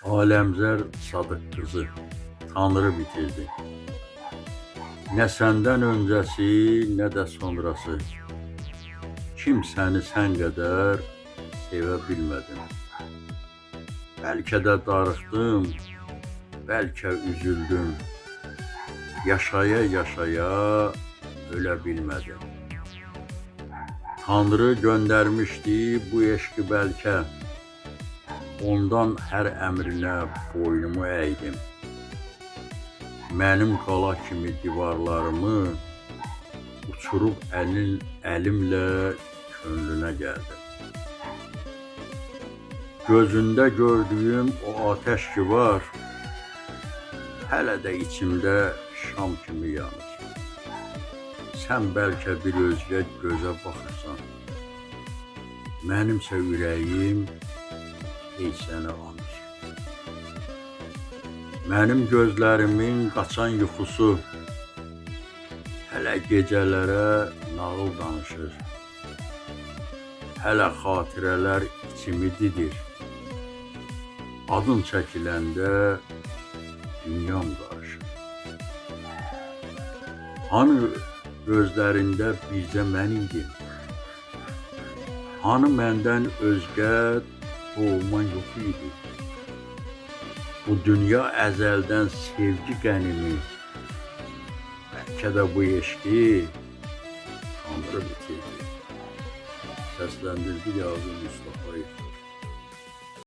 Alemzər Sadıq qızı Tanrı bitirdi. Nə səndən öncəsi, nə də sonrası. Kim səni sən qədər sevə bilmədim. Bəlkə də darıxdım, bəlkə üzüldüm. Yaşaya-yaşaya ölə bilmədim. Tanrı göndərmişdi bu eşqi bəlkə. Ondan hər əmrinə boynumu əydim. Mənim qala kimi divarlarımı uçurub əlimlə könlünə gəldim. Gözündə gördüyüm o ateş ki var, hələ də içimdə şam kimi yanır. Sən bəlkə bir özgə gözə baxırsan, mənimsə ürəyim ey səni anır. Mənim gözlərimin qaçan yuxusu hələ gecələrə nağıl danışır. Hələ xatirələr içimi didir. Adın çəkiləndə dünyam qarışır. Hani gözlərində bircə mən idim? Hani məndən özgə doğman yox idi? Bu dünya əzəldən sevgi qənimi, bəlkə də bu eşqi Tanrı bitirdi. Səsləndirdi Yaqub Mustafayev.